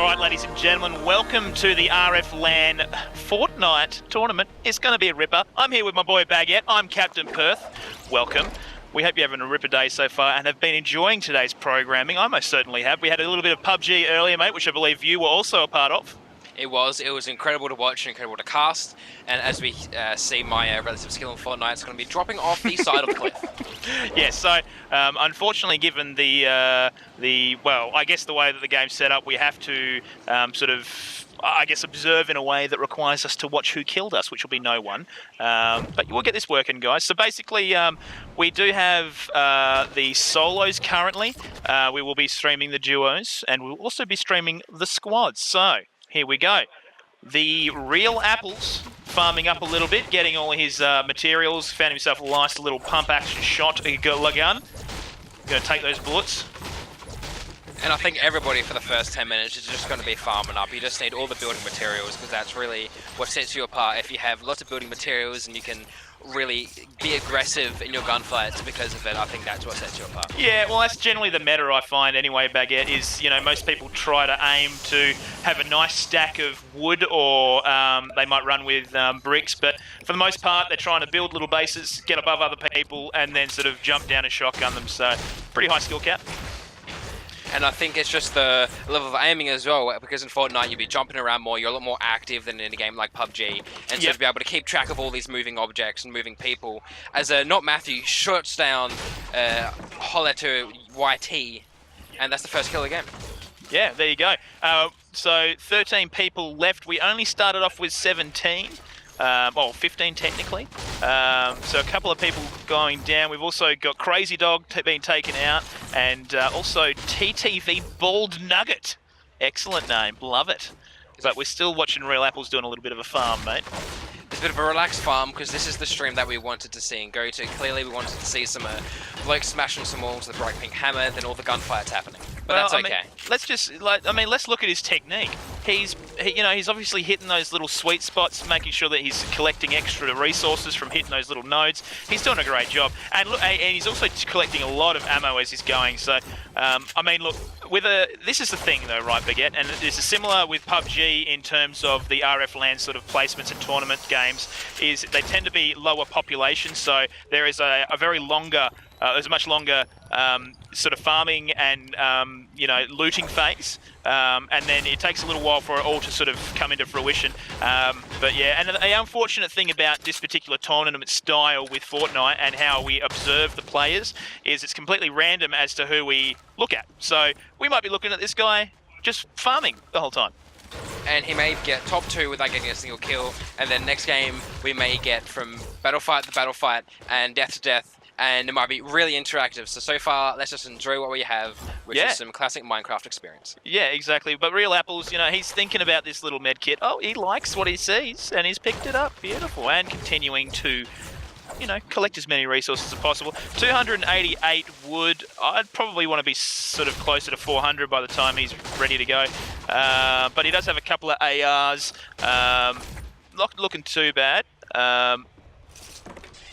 All right, ladies and gentlemen, welcome to the RFLAN Fortnite tournament. It's going to be a ripper. I'm here with my boy Baguette. I'm Captain Perth. Welcome. We hope you're having a ripper day so far and have been enjoying today's programming. I most certainly have. We had a little bit of PUBG earlier, mate, which I believe you were also a part of. It was incredible to watch, incredible to cast, and as we see my relative skill in Fortnite, it's going to be dropping off the side of the cliff. Yes, so unfortunately, given the well, I guess the way that the game's set up, we have to observe in a way that requires us to watch who killed us, which will be no one. But we'll get this working, guys. So basically, we do have the solos currently. We will be streaming the duos, and we'll also be streaming the squads. So here we go. The real Apples farming up a little bit, getting all his materials, found himself a nice little pump action shot gun. Gonna take those bullets. And I think everybody for the first 10 minutes is just going to be farming up. You just need all the building materials because that's really what sets you apart. If you have lots of building materials and you can really be aggressive in your gunfights because of it, I think that's what sets you apart. Yeah, well, that's generally the meta I find anyway, Baguette, is, you know, most people try to aim to have a nice stack of wood or they might run with bricks, but for the most part, they're trying to build little bases, get above other people, and then sort of jump down and shotgun them. So, pretty high skill cap. And I think it's just the level of aiming as well, because in Fortnite you'll be jumping around more, you're a lot more active than in a game like PUBG, and so to be able to keep track of all these moving objects and moving people. As Not Matthew shuts down Holeto YT, and that's the first kill of the game. Yeah, there you go. So 13 people left. We only started off with 17. Well, 15 technically. So a couple of people going down. We've also got Crazy Dog being taken out, and also TTV Bald Nugget. Excellent name, love it. But we're still watching Real Apples doing a little bit of a farm, mate. It's a bit of a relaxed farm because this is the stream that we wanted to see and go to. Clearly, we wanted to see some blokes smashing some walls with a bright pink hammer, then all the gunfights happening. But well, that's okay. Let's look at his technique. He's obviously hitting those little sweet spots, making sure that he's collecting extra resources from hitting those little nodes. He's doing a great job, and look, and he's also collecting a lot of ammo as he's going. So, I mean, look, this is the thing though, right, Baguette? And this is similar with PUBG in terms of the RFLAN sort of placements and tournament games. Is they tend to be lower population, so there is a very longer. There's a much longer sort of farming and looting phase, and then it takes a little while for it all to sort of come into fruition. But yeah, and the unfortunate thing about this particular tournament style with Fortnite and how we observe the players is it's completely random as to who we look at. So we might be looking at this guy just farming the whole time. And he may get top 2 without getting a single kill, and then next game we may get from battle fight to battle fight and death to death. And it might be really interactive. So far, let's just enjoy what we have, which is some classic Minecraft experience. Yeah, exactly. But Real Apples, he's thinking about this little med kit. Oh, he likes what he sees, and he's picked it up. Beautiful. And continuing to, collect as many resources as possible. 288 wood. I'd probably want to be sort of closer to 400 by the time he's ready to go. But he does have a couple of ARs. Not looking too bad.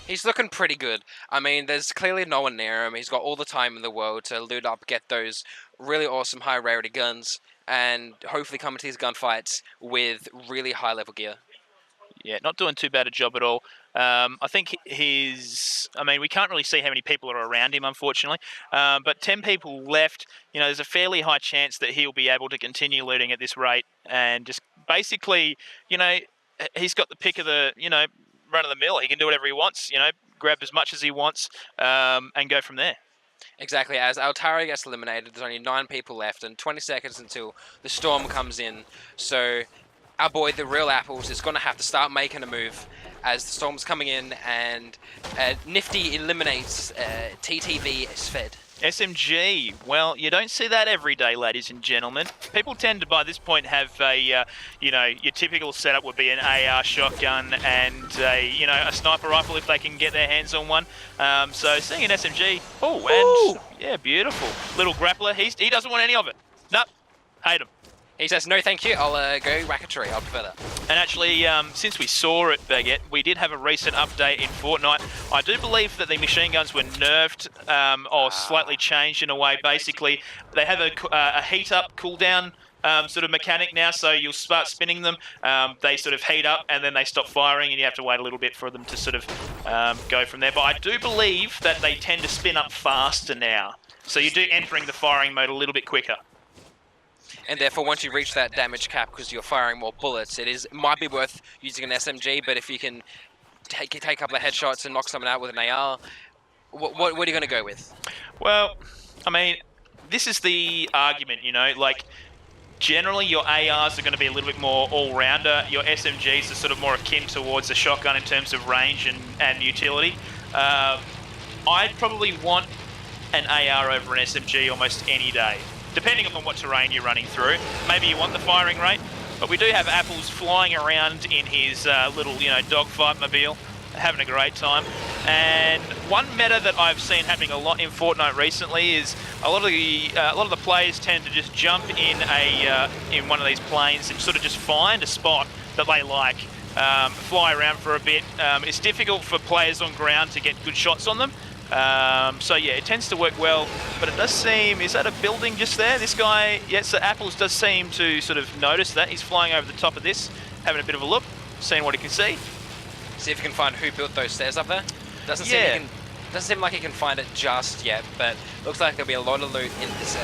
He's looking pretty good. I mean, there's clearly no one near him. He's got all the time in the world to loot up, get those really awesome high rarity guns, and hopefully come into these gunfights with really high level gear. Yeah, not doing too bad a job at all. I think we can't really see how many people are around him, unfortunately. But 10 people left. There's a fairly high chance that he'll be able to continue looting at this rate and just basically, he's got the pick of the, run of the mill. He can do whatever he wants, grab as much as he wants, and go from there. Exactly. As Altari gets eliminated, there's only 9 people left and 20 seconds until the storm comes in. So our boy, the Real Apples, is going to have to start making a move as the storm's coming in, and Nifty eliminates TTV Sfed. SMG, well, you don't see that every day, ladies and gentlemen. People tend to, by this point, have a, your typical setup would be an AR shotgun and a sniper rifle if they can get their hands on one. So seeing an SMG, yeah, beautiful. Little grappler, he doesn't want any of it. Nope, hate him. He says, no thank you, I'll go whack a tree, I'll prefer that. And actually, since we saw it, Baguette, we did have a recent update in Fortnite. I do believe that the machine guns were nerfed or slightly changed in a way. Basically, they have a heat up, cooldown sort of mechanic now, so you'll start spinning them, they sort of heat up and then they stop firing and you have to wait a little bit for them to sort of go from there. But I do believe that they tend to spin up faster now, so you do entering the firing mode a little bit quicker. And therefore, once you reach that damage cap, because you're firing more bullets, it might be worth using an SMG, but if you can take a couple of headshots and knock someone out with an AR, what are you going to go with? Well, I mean, this is the argument, you know, like, generally your ARs are going to be a little bit more all-rounder. Your SMGs are sort of more akin towards a shotgun in terms of range and utility. I'd probably want an AR over an SMG almost any day, depending on what terrain you're running through. Maybe you want the firing rate, but we do have Apples flying around in his little, you know, dogfight mobile, having a great time. And one meta that I've seen happening a lot in Fortnite recently is a lot of the players tend to just jump in one of these planes and sort of just find a spot that they like, fly around for a bit. It's difficult for players on ground to get good shots on them. So yeah, it tends to work well, but it does seem, is that a building just there? This guy, yes, the Apples does seem to sort of notice that. He's flying over the top of this, having a bit of a look, seeing what he can see. See if you can find who built those stairs up there. Doesn't seem like he can find it just yet, but looks like there'll be a lot of loot in this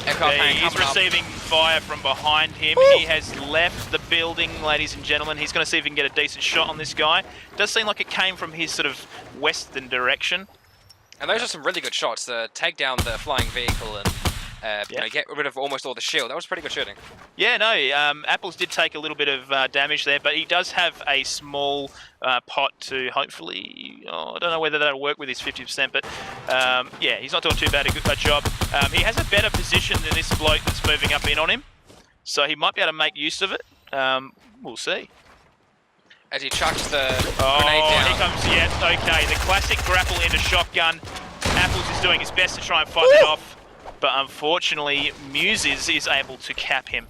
aircraft hangar. He's receiving fire from behind him. Woo! He has left the building, ladies and gentlemen. He's going to see if he can get a decent shot on this guy. Does seem like it came from his sort of western direction. And those are some really good shots to take down the flying vehicle and you know, get rid of almost all the shield. That was pretty good shooting. Yeah, no, Apples did take a little bit of damage there, but he does have a small pot to hopefully, I don't know whether that'll work with his 50%, but yeah, he's not doing too bad a job. He has a better position than this bloke that's moving up in on him, so he might be able to make use of it. We'll see. As he chucks the grenade down. Here comes, yeah, okay, the classic grapple into shotgun. Apples is doing his best to try and fight that off. But unfortunately, Muses is able to cap him.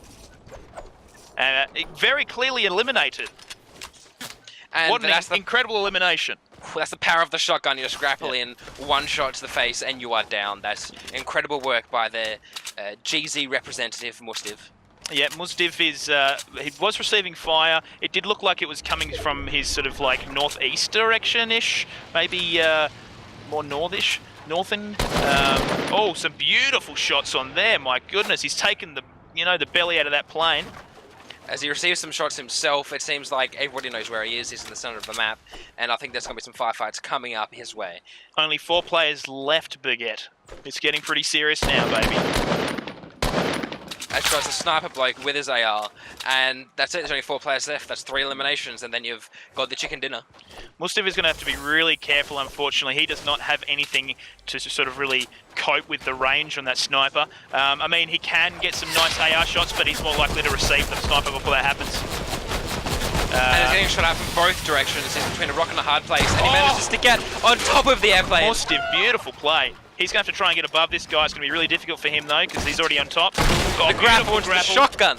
Very clearly eliminated. And what an incredible elimination. That's the power of the shotgun. You just grapple in, one shot to the face, and you are down. That's incredible work by the GZ representative, Mustiv. Yeah, Mustiv is, he was receiving fire. It did look like it was coming from his sort of like northeast direction-ish, maybe more northish. Northern. Oh, some beautiful shots on there. My goodness, he's taken the, you know, the belly out of that plane. As he receives some shots himself, it seems like everybody knows where he is. He's in the center of the map, and I think there's going to be some firefights coming up his way. Only 4 players left, Baguette. It's getting pretty serious now, baby. As he tries to sniper bloke with his AR, and that's it. There's only 4 players left. That's 3 eliminations, and then you've got the chicken dinner. Mustiv is going to have to be really careful, unfortunately. He does not have anything to sort of really cope with the range on that sniper. I mean, he can get some nice AR shots, but he's more likely to receive the sniper before that happens. And he's getting shot out from both directions. He's between a rock and a hard place, and he manages to get on top of the airplane. Mustiv, beautiful play. He's going to have to try and get above this guy. It's going to be really difficult for him, though, because he's already on top. The grapple into the shotgun.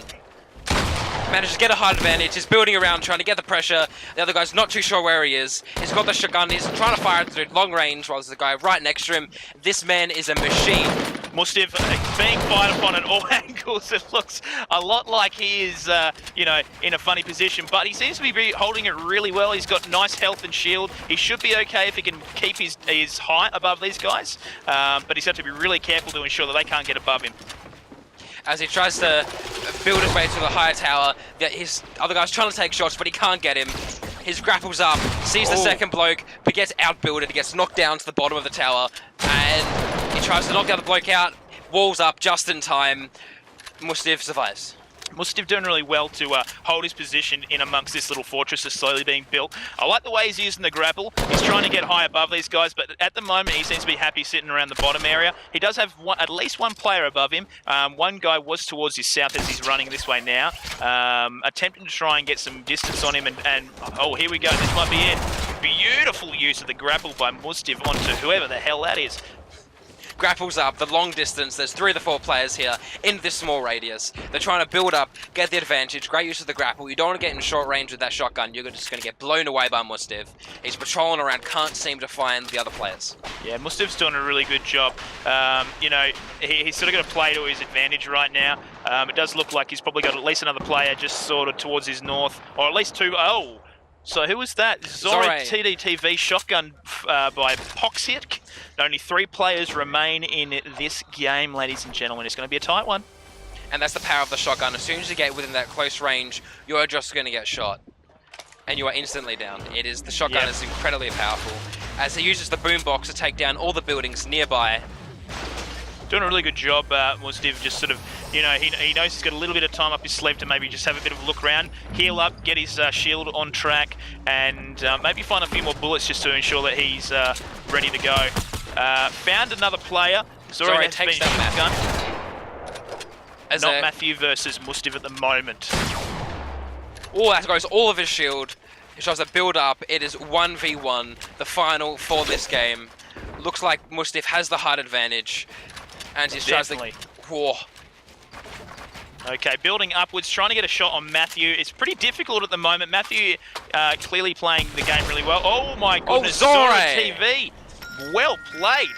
Manages to get a hard advantage. He's building around, trying to get the pressure. The other guy's not too sure where he is. He's got the shotgun. He's trying to fire it at long range while there's a guy right next to him. This man is a machine. Mustiv being fired upon at all angles. It looks a lot like he is, you know, in a funny position, but he seems to be holding it really well. He's got nice health and shield. He should be okay if he can keep his height above these guys, but he's got to be really careful to ensure that they can't get above him. As he tries to build his way to the higher tower, his other guy's trying to take shots, but he can't get him. His grapples up, sees the second bloke, but gets outbuilded. He gets knocked down to the bottom of the tower, and he tries to knock the other bloke out. Walls up just in time. Mustiv survives. Mustiv doing really well to hold his position in amongst this little fortress that's slowly being built. I like the way he's using the grapple. He's trying to get high above these guys, but at the moment he seems to be happy sitting around the bottom area. He does have at least 1 player above him. One guy was towards his south as he's running this way now, attempting to try and get some distance on him, and oh, here we go. This might be it. Beautiful use of the grapple by Mustiv onto whoever the hell that is. Mustiv grapples up the long distance. There's 3 of the 4 players here in this small radius. They're trying to build up, get the advantage. Great use of the grapple. You don't want to get in short range with that shotgun. You're just going to get blown away by Mustiv. He's patrolling around, can't seem to find the other players. Yeah, Mustiv's doing a really good job. You know, he's sort of got to play to his advantage right now. It does look like he's probably got at least another player just sort of towards his north, or at least 2. Oh, so who was that? Zora TDTV shotgun by Poxhit. Only 3 players remain in this game, ladies and gentlemen. It's going to be a tight one. And that's the power of the shotgun. As soon as you get within that close range, you are just going to get shot. And you are instantly down. The shotgun is incredibly powerful, as he uses the boombox to take down all the buildings nearby. Doing a really good job, Mustiv, just sort of, you know, he knows he's got a little bit of time up his sleeve to maybe just have a bit of a look around, heal up, get his shield on track, and maybe find a few more bullets just to ensure that he's ready to go. Found another player. Zora takes that gun. Not Matthew versus Mustiv at the moment. Oh, that goes all of his shield. He tries to build up. It is 1v1, the final for this game. Looks like Mustiv has the height advantage. And he tries to... Whoa. Okay, building upwards, trying to get a shot on Matthew. It's pretty difficult at the moment. Matthew clearly playing the game really well. Oh my goodness, Zora TV. Well played.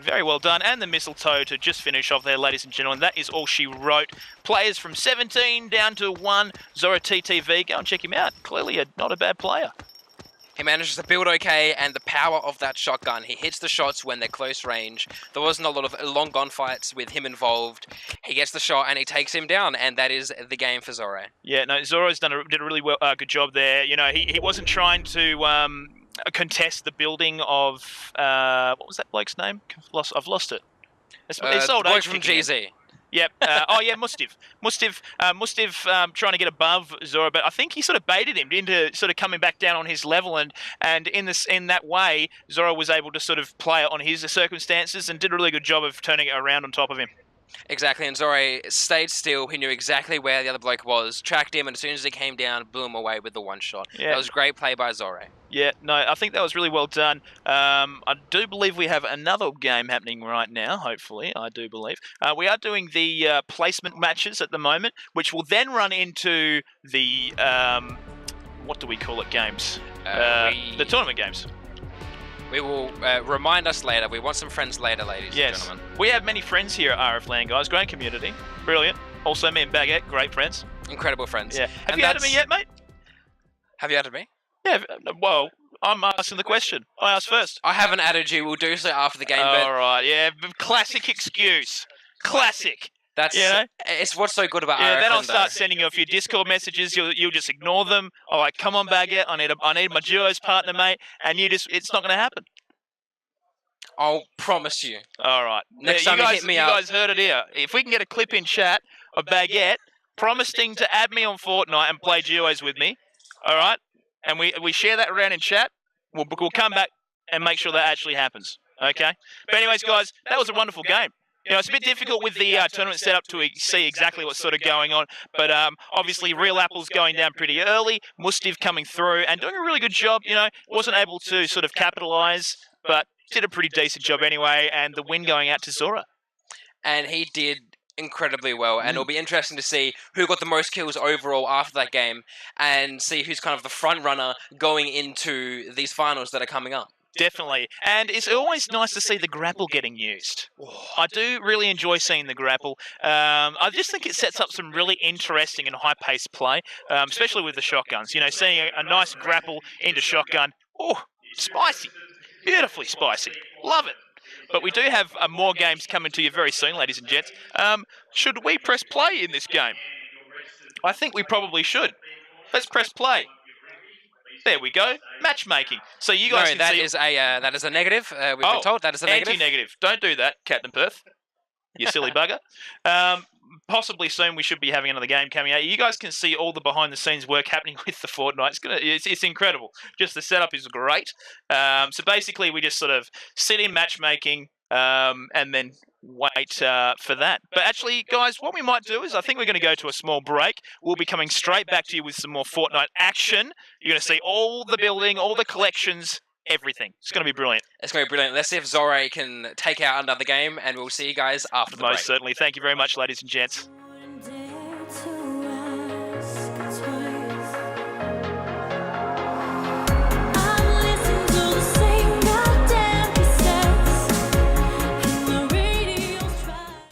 Very well done. And the mistletoe to just finish off there, ladies and gentlemen. That is all she wrote. Players from 17 down to 1. Zora TTV. Go and check him out. Clearly not a bad player. He manages to build okay, and the power of that shotgun. He hits the shots when they're close range. There wasn't a lot of long gunfights with him involved. He gets the shot and he takes him down, and that is the game for Zora. Yeah, no, Zora's did a really good job there. You know, he wasn't trying to contest the building of what was that bloke's name? I've lost it. It's old bloke from GZ. Yep. Oh yeah, Mustiv trying to get above Zora, but I think he sort of baited him into sort of coming back down on his level, and in that way, Zora was able to sort of play it on his circumstances and did a really good job of turning it around on top of him. Exactly, and Zora stayed still. He knew exactly where the other bloke was, tracked him, and as soon as he came down, blew him away with the one shot. Yeah. That was great play by Zora. Yeah, no, I think that was really well done. I do believe we have another game happening right now, hopefully, I do believe. We are doing the placement matches at the moment, which will then run into the, what do we call it, games? The tournament games. We will remind us later. We want some friends later, ladies and gentlemen. We have many friends here at RFLAN, guys. Great community. Brilliant. Also, me and Baguette, great friends. Incredible friends. Yeah. Have you added me yet, mate? Have you added me? Yeah, well, I'm asking the question. I asked first. I haven't added you. We'll do so after the game. All right, yeah. Classic excuse. Classic. That's, you know? It's what's so good about RFLAN, then I'll start sending you a few Discord messages. You'll just ignore them. I'm like, come on, Baguette. I need my duos partner, mate. And it's not going to happen. I'll promise you. All right. Next time you hit me up. You guys heard it here. If we can get a clip in chat of Baguette promising to add me on Fortnite and play duos with me, all right, and we share that around in chat, we'll come back and make sure that actually happens. Okay? But anyways, guys, that was a wonderful game. You know, it's a bit difficult with the tournament setup to see exactly what's sort of going on, but obviously Real Apple's going down pretty early, Mustiv coming through and doing a really good job, you know, wasn't able to sort of capitalise, but did a pretty decent job anyway, and the win going out to Zora. And he did incredibly well, and it'll be interesting to see who got the most kills overall after that game, and see who's kind of the front runner going into these finals that are coming up. Definitely. And it's always nice to see the grapple getting used. I do really enjoy seeing the grapple. I just think it sets up some really interesting and high-paced play, especially with the shotguns. You know, seeing a nice grapple into shotgun. Oh, spicy. Beautifully spicy. Love it. But we do have more games coming to you very soon, ladies and gents. Should we press play in this game? I think we probably should. Let's press play. There we go. Matchmaking. So you guys can see... that is a negative. We've been told that is a negative. Anti-negative. Don't do that, Captain Perth. You silly bugger. Possibly soon we should be having another game coming out. You guys can see all the behind-the-scenes work happening with the Fortnite. It's incredible. Just the setup is great. So basically we just sort of sit in matchmaking and then wait for that. But actually, guys, what we might do is I think we're going to go to a small break. We'll be coming straight back to you with some more Fortnite action. You're going to see all the building, all the collections everything. It's going to be brilliant. It's going to be brilliant. Let's see if Zorre can take out another game, and we'll see you guys after the break. Most certainly. Thank you very much, ladies and gents. One day to